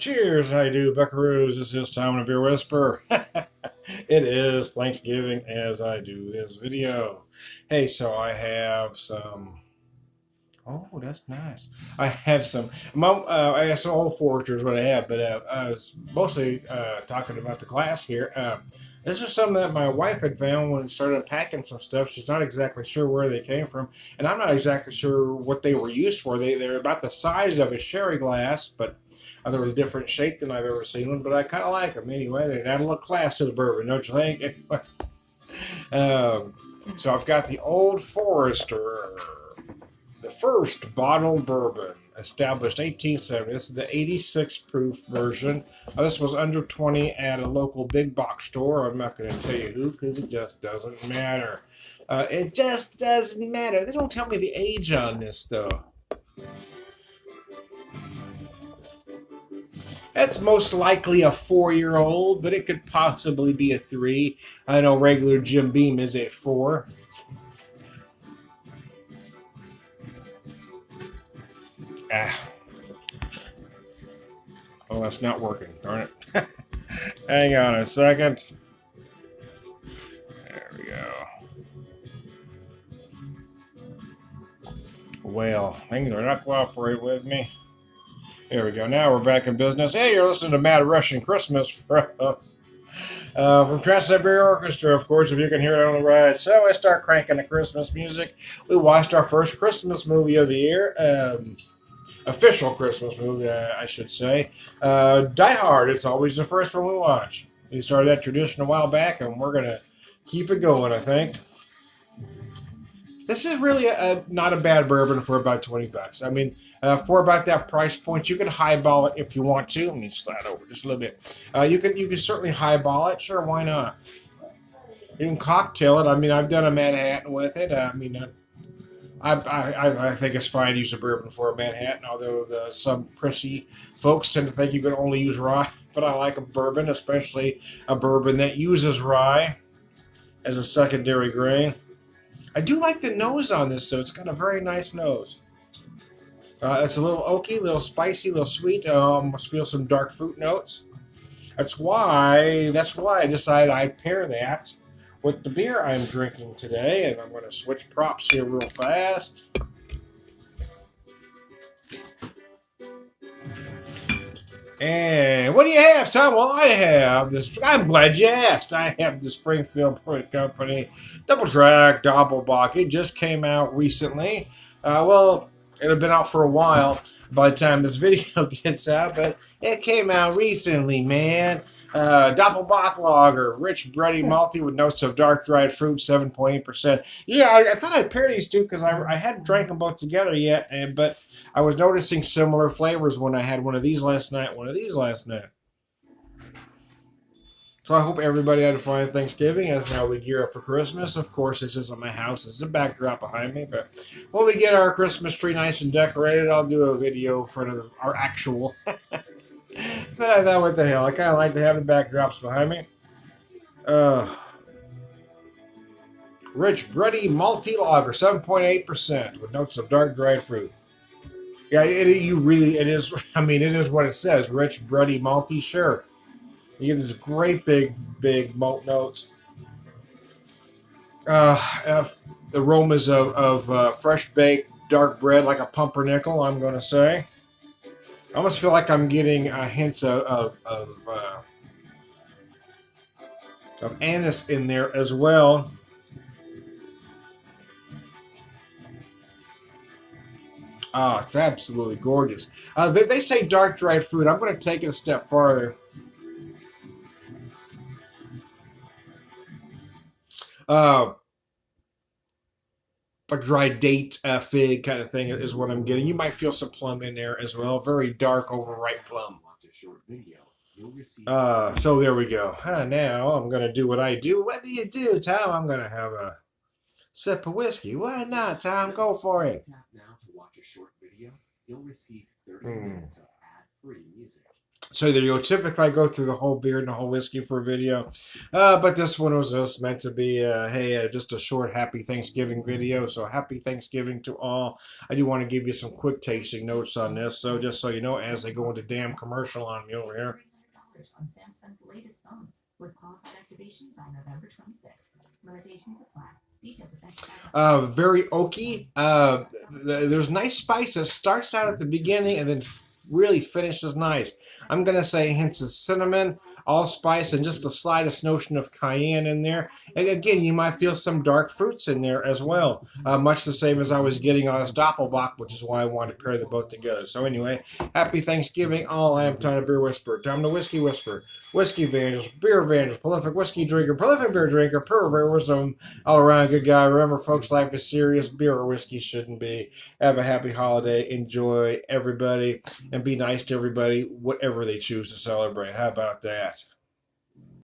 Cheers, I do, buckaroos. This is Tom and a Beer Whisperer. It is Thanksgiving as I do this video. Hey, so I have some. Oh, that's nice. I have some. I have some old Foresters, what I have, but I was mostly talking about the glass here. This is something that my wife had found when started packing some stuff. She's not exactly sure where they came from, and I'm not exactly sure what they were used for. They're about the size of a sherry glass, but they were a different shape than I've ever seen one. But I kind of like them anyway. They add a little class to the bourbon, don't you think? So I've got the Old Forester. The first bottled bourbon, established 1870. This is the 86 proof version. This was under 20 at a local big box store. I'm not going to tell you who because it just doesn't matter. It just doesn't matter. They don't tell me the age on this, though. That's most likely a 4-year-old, but it could possibly be a 3. I know regular Jim Beam is a 4. Oh, that's not working, darn it. Hang on a second. There we go. Well, things are not cooperating with me. There we go. Now we're back in business. Hey, you're listening to Mad Russian Christmas from Trans-Siberian Orchestra, of course, if you can hear it on the ride. So I start cranking the Christmas music. We watched our first Christmas movie of the year. Official Christmas movie, I should say. Die Hard. It's always the first one we watch. We started that tradition a while back, and we're going to keep it going, I think. This is really not a bad bourbon for about $20. I mean, for about that price point, you can highball it if you want to. Let me slide over just a little bit. You can certainly highball it. Sure, why not? You can cocktail it. I mean, I've done a Manhattan with it. I think it's fine to use a bourbon for a Manhattan, although some prissy folks tend to think you can only use rye. But I like a bourbon, especially a bourbon that uses rye as a secondary grain. I do like the nose on this, though. It's got a very nice nose. It's a little oaky, a little spicy, a little sweet. Almost feel some dark fruit notes. That's why I decided I'd pair that with the beer I'm drinking today, and I'm going to switch props here real fast. And what do you have, Tom? Well, I have this. I'm glad you asked. I have the Springfield Brewing Company Double Track Doppelbock. It just came out recently. Well, it had been out for a while by the time this video gets out, but it came out recently, man. Doppelbock Lager, rich, bready, malty with notes of dark dried fruit, 7.8%. Yeah, I thought I'd pair these two because I hadn't drank them both together yet, but I was noticing similar flavors when I had one of these last night, one of these last night. So I hope everybody had a fine Thanksgiving as now we gear up for Christmas. Of course, this isn't my house. This is a backdrop behind me, but when we get our Christmas tree nice and decorated, I'll do a video in front of our actual... But I thought, what the hell? I kind of like to have the backdrops behind me. Rich, bready, malty lager, 7.8% with notes of dark dried fruit. Yeah, it is. I mean, it is what it says. Rich, bready, malty. Sure, you get these great big malt notes. Aromas of fresh baked dark bread, like a pumpernickel. I'm going to say. I almost feel like I'm getting hints of anise in there as well. Oh, it's absolutely gorgeous. They say dark dried fruit. I'm going to take it a step farther. A dried date, fig kind of thing is what I'm getting. You might feel some plum in there as well. Very dark, overripe plum. So there we go. Now I'm going to do what I do. What do you do, Tom? I'm going to have a sip of whiskey. Why not, Tom? Go for it. So there you go. Typically, I go through the whole beer and the whole whiskey for a video, but this one was just meant to be, hey, just a short Happy Thanksgiving video. So Happy Thanksgiving to all. I do want to give you some quick tasting notes on this. So just so you know, as they go into damn commercial on me over here. On Samsung's latest phones with qualified activation by November 26th. Limitations apply. Details Very oaky. There's nice spice that starts out at the beginning and then really finishes nice. I'm going to say hints of cinnamon, allspice, and just the slightest notion of cayenne in there. And again, you might feel some dark fruits in there as well. Much the same as I was getting on this Doppelbock, which is why I wanted to pair the both together. So anyway, happy Thanksgiving all. I am Tom the Beer Whisperer. Tom the Whiskey Whisperer. Whiskey evangelist, beer evangelist, prolific whiskey drinker, prolific beer drinker, pure beer wisdom, all around good guy. Remember, folks, life is serious. Beer or whiskey shouldn't be. Have a happy holiday. Enjoy, everybody. And be nice to everybody, whatever they choose to celebrate. How about that?